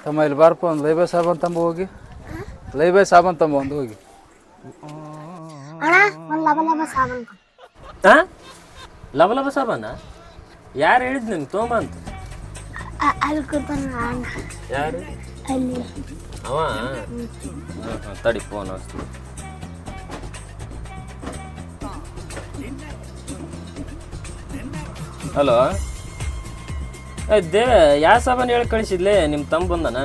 ತಮ್ಮ ಇಲ್ಲಿ ಬಾರಪ್ಪ ಒಂದು ಲೈಬಾಯ್ ಸಾಬನ್ ತಂಬ ಹೋಗಿ ಲೈಬಾಯ್ ಸಾಬನ್ ತಂಬ ಒಂದು ಹೋಗಿ ಅಣ್ಣ ಒಂದು ಲಬ ಲಬ ಸಾಬನ್ ಹಾಂ ಲಬ ಲಬ ಸಾಬಾನ ಯಾರು ಹೇಳಿದ್ ನಿಮ್ಗೆ ತೊಂಬ ಅಂತ ಅಲ್ಲಿ ಕೂತಾನ ಅಣ್ಣ ಯಾರು ಅಲ್ಲಿ ಅವ ತಡಿ ಫೋನ್ ಹಚ್ತೀನಿ ಹಲೋ ದೇ ಯಾವ ಸಾಬಾನು ಹೇಳಿ ಕಳಿಸಿದ್ಲೆ ನಿಮ್ಮ ತಮ್ಮ ಬಂದನ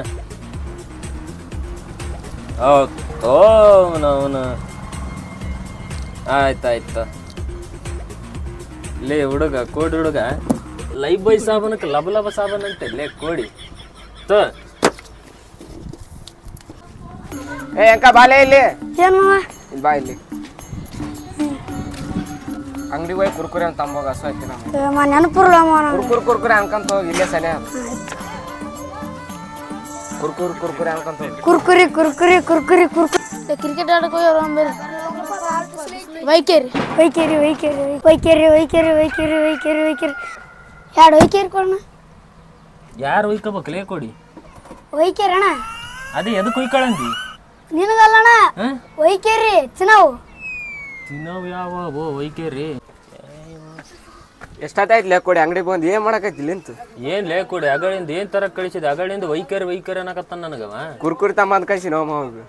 ಹೌದು ಅವನು ಆಯ್ತಾಯ್ತು ಲೇ ಹುಡುಗ ಕೋಡಿ ಹುಡುಗ ಲೈಬಾಯ್ ಸಾಬನಕ್ಕೆ ಲಬ ಲಬ ಸಾಬನ್ ಅಂತೆ ಲೇ ಕೋಡಿ ತೋ ಏ ಅಂಕ ಬಾಲೆ ಇಲ್ಲಿ ಏನು ಇಲ್ಲಿ ಬಾ ಇಲ್ಲಿ ಅಂಗಡಿ ಹೋಗಿ ಕುರ್ಕುರಿ ಅಂತ ತಂಬೋಗ ಹಸು ಐತಿ ನಮ್ಮ ನೆನಪುರ್ಲ ಕುರ್ಕುರಿ ಅನ್ಕಂತ ಹೋಗಿ ಇಲ್ಲೇ ಸನೆ ಕುರ್ಕುರಿ ಅನ್ಕಂತ ಹೋಗಿ ಕುರ್ಕುರಿ ಕುರ್ಕುರಿ ಕುರ್ಕುರಿ ಕುರ್ಕುರಿ ಕ್ರಿಕೆಟ್ ಆಡಕ್ಕೆ ಹೋಗ್ಯಾರ ವೈಕೇರಿ ವೈಕೇರಿ ವೈಕೇರಿ ವೈಕೇರಿ ವೈಕೇರಿ ವೈಕೇರಿ ವೈಕೇರಿ ವೈಕೇರಿ ಎರಡು ವೈಕೇರಿ ಕೊಡೋಣ ಯಾರು ಒಯ್ಕೋಬೇಕು ಲೇ ಕೊಡಿ ವೈಕೇರಿ ಅಣ್ಣ ಅದೇ ಎದಕ್ಕೆ ಒಯ್ಕೊಳ್ಳಂದಿ ನಿನಗಲ್ಲಣ್ಣ ವೈಕೇರಿ ಚಿನ್ನವು ತಿನ್ನವು ಯಾವ ಒಯ್ಕೇರಿ ಎಷ್ಟಾಯ್ತು ಲೇ ಕೊಡಿ ಅಂಗಡಿ ಬಂದು ಏನು ಮಾಡಕೈತಿ ನಿಂತು ಏನು ಲೇ ಕೊಡಿ ಅಗಳಿಂದ ಏನು ತರ ಕಳಿಸಿದೆ ಅಗಳಿಂದ ವೈಕೇರಿ ಅನ್ನಕತ್ತಾನ ನನಗವ ಕುರ್ಕುರಿ ತಮ್ಮ ಅಂತ ಕಳಿಸಿ ನೋವು ಹೋಗಿ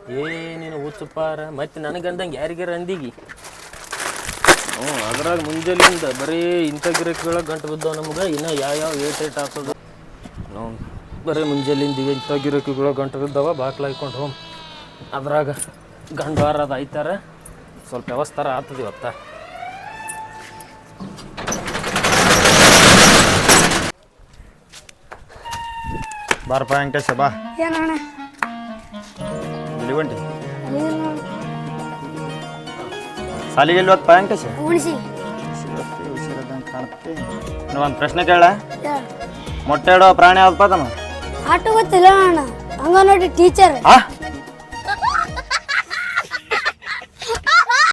ನೀನು ಹುಚ್ಚುಪಾರ ಮತ್ತೆ ನನಗಂದಂಗೆ ಯಾರಿಗಾರ ಅಂದಿಗಿ ಅದ್ರಾಗ ಮುಂಜಾನೆಯಿಂದ ಬರೀ ಇಂಥ ಗಿರಕಿಗಳ ಗಂಟು ಬಿದ್ದಾವ ನಮ್ಗೆ ಇನ್ನೂ ಯಾವ ಏಟ್ ಆಗ್ತದ ನಾವು ಬರೀ ಮುಂಜಾನೆಯಿಂದ ಇಂಥ ಗಿರಕಿಗಳ ಗಂಟು ಬಿದ್ದಾವ ಬಾಕ್ಲ ಹಾಕೊಂಡು ಹೋಮ್ ಅದ್ರಾಗ ಗಂಡವಾರ ಅದು ಐತಾರ ಸ್ವಲ್ಪ ವ್ಯವಸ್ಥಾರ ಆಗ್ತದೆ ಇವತ್ತ ಬಾರಪ್ಪ ವೆಂಕಟೇಶ ಬಾ ಏನಣ್ಣ ಇಲ್ಲಿ ಹೊಂಟಿ ಸಾಲಿಗೆ ಎಲ್ಲಿ ಹೋಗ್ತಾ ವೆಂಕಟೇಶ ಉಣಿಸಿ ಕಾಣುತ್ತೆ ಒಂದು ಪ್ರಶ್ನೆ ಕೇಳ ಮೊಟ್ಟೆ ಇಡೋ ಪ್ರಾಣಿ ಯಾವ್ದಪ್ಪ ತಮ್ಮ ಆಟೋ ಗೊತ್ತಿಲ್ಲ ಅಣ್ಣ ಹಂಗ ನೋಡಿ ಟೀಚರ್